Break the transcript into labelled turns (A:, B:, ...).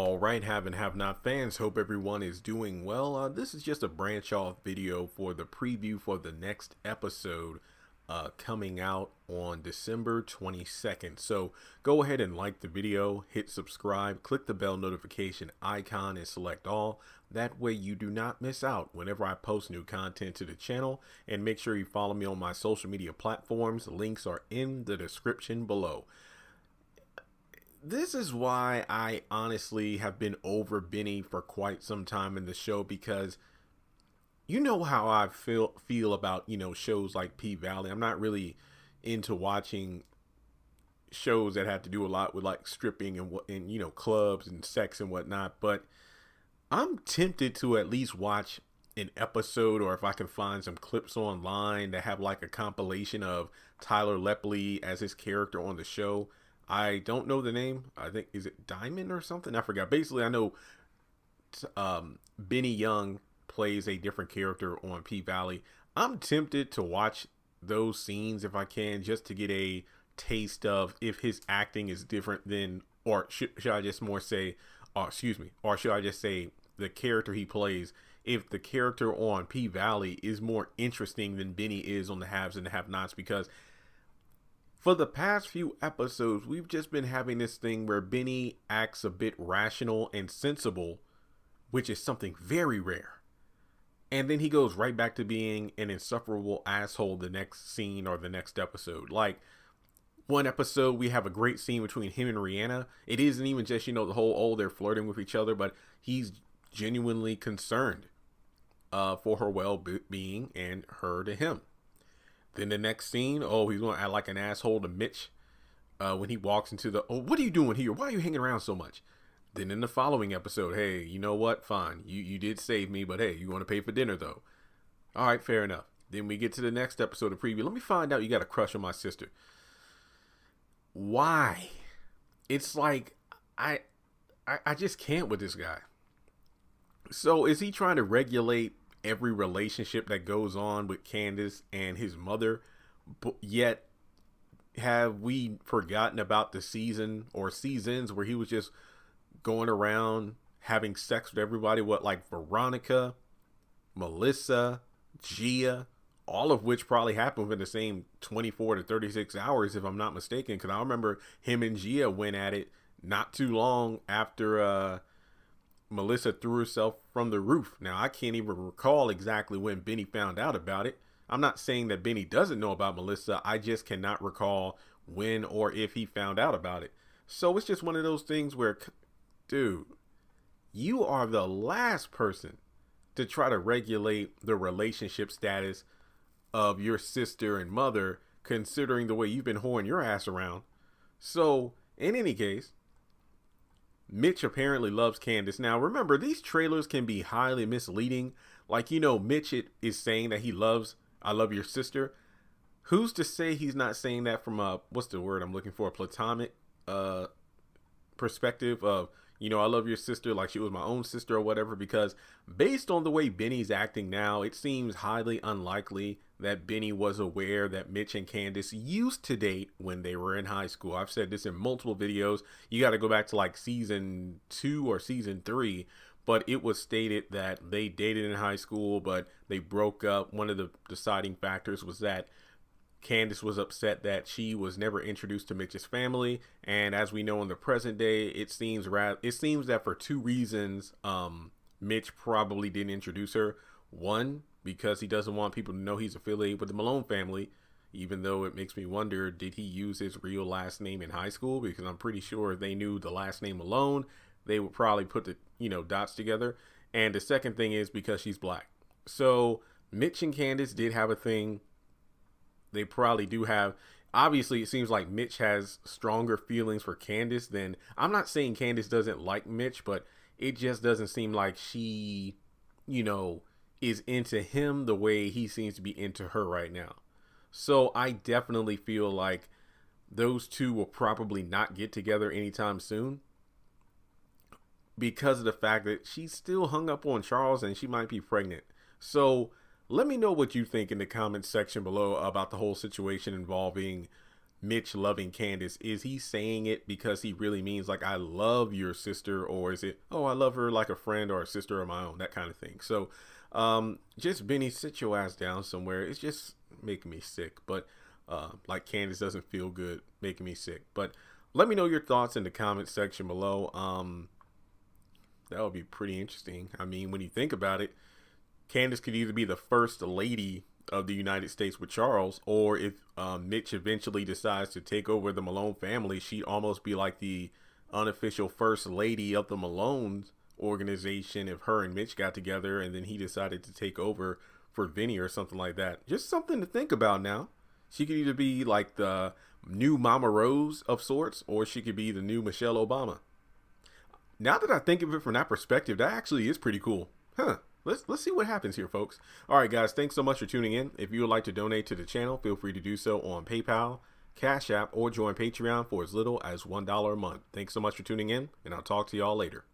A: All right, have and have not fans, hope everyone is doing well. This is just a branch off video for the preview for the next episode coming out on December 22nd. So go ahead and like the video, hit subscribe, click the bell notification icon and select all. That way you do not miss out whenever I post new content to the channel, and make sure you follow me on my social media platforms. Links are in the description below. This is why I honestly have been over Benny for quite some time in the show, because you know how I feel about, shows like P-Valley. I'm not really into watching shows that have to do a lot with like stripping and clubs and sex and whatnot, but I'm tempted to at least watch an episode, or if I can find some clips online that have like a compilation of Tyler Lepley as his character on the show. I don't know the name. I think, is it Diamond or something? I forgot. Basically, I know Benny Young plays a different character on P-Valley. I'm tempted to watch those scenes if I can, just to get a taste of if his acting is different than, or should I just more say, or should I just say the character he plays, if the character on P-Valley is more interesting than Benny is on the haves and the have-nots. Because for the past few episodes, we've just been having this thing where Benny acts a bit rational and sensible, which is something very rare. And then he goes right back to being an insufferable asshole the next scene or the next episode. Like, one episode, we have a great scene between him and Rihanna. It isn't even just, the whole, they're flirting with each other, but he's genuinely concerned for her well-being and her to him. Then the next scene, he's going to act like an asshole to Mitch when he walks into the, what are you doing here? Why are you hanging around so much? Then in the following episode, hey, you know what? Fine. You did save me, but hey, you want to pay for dinner though. All right, fair enough. Then we get to the next episode of preview. Let me find out you got a crush on my sister. Why? It's like, I just can't with this guy. So is he trying to regulate every relationship that goes on with Candace and his mother, but yet have we forgotten about the season or seasons where he was just going around having sex with everybody? What, like Veronica, Melissa, Gia, all of which probably happened within the same 24 to 36 hours, if I'm not mistaken. Because I remember him and Gia went at it not too long after Melissa threw herself from the roof. Now, I can't even recall exactly when Benny found out about it. I'm not saying that Benny doesn't know about Melissa. I just cannot recall when or if he found out about it. So it's just one of those things where, dude, you are the last person to try to regulate the relationship status of your sister and mother, considering the way you've been whoring your ass around. So, in any case, Mitch apparently loves Candace. Now, remember, these trailers can be highly misleading. Like, Mitch is saying that I love your sister. Who's to say he's not saying that from what's the word I'm looking for? A platonic perspective of, I love your sister like she was my own sister or whatever. Because based on the way Benny's acting now, it seems highly unlikely that Benny was aware that Mitch and Candace used to date when they were in high school. I've said this in multiple videos. You got to go back to like season 2 or season 3, but it was stated that they dated in high school, but they broke up. One of the deciding factors was that Candace was upset that she was never introduced to Mitch's family. And as we know in the present day, it seems that for two reasons, Mitch probably didn't introduce her. One, because he doesn't want people to know he's affiliated with the Malone family, even though it makes me wonder, did he use his real last name in high school? Because I'm pretty sure if they knew the last name Malone, they would probably put the, dots together. And the second thing is because she's black. So Mitch and Candace did have a thing. They probably do have, obviously it seems like Mitch has stronger feelings for Candace than, I'm not saying Candace doesn't like Mitch, but it just doesn't seem like she, is into him the way he seems to be into her right now. So I definitely feel like those two will probably not get together anytime soon, because of the fact that she's still hung up on Charles and she might be pregnant. So let me know what you think in the comments section below about the whole situation involving Mitch loving Candace, is he saying it because he really means like, I love your sister, or is it, oh, I love her like a friend or a sister of my own, that kind of thing. So just Benny, sit your ass down somewhere. It's just making me sick. But like Candace doesn't feel good, making me sick. But let me know your thoughts in the comment section below. That would be pretty interesting. I mean, when you think about it, Candace could either be the first lady of the United States with Charles, or if Mitch eventually decides to take over the Malone family, she'd almost be like the unofficial first lady of the Malone organization if her and Mitch got together and then he decided to take over for Vinny or something like that. Just something to think about now. She could either be like the new Mama Rose of sorts, or she could be the new Michelle Obama. Now that I think of it from that perspective, that actually is pretty cool. Huh. Let's see what happens here, folks. All right, guys, thanks so much for tuning in. If you would like to donate to the channel, feel free to do so on PayPal, Cash App, or join Patreon for as little as $1 a month. Thanks so much for tuning in, and I'll talk to y'all later.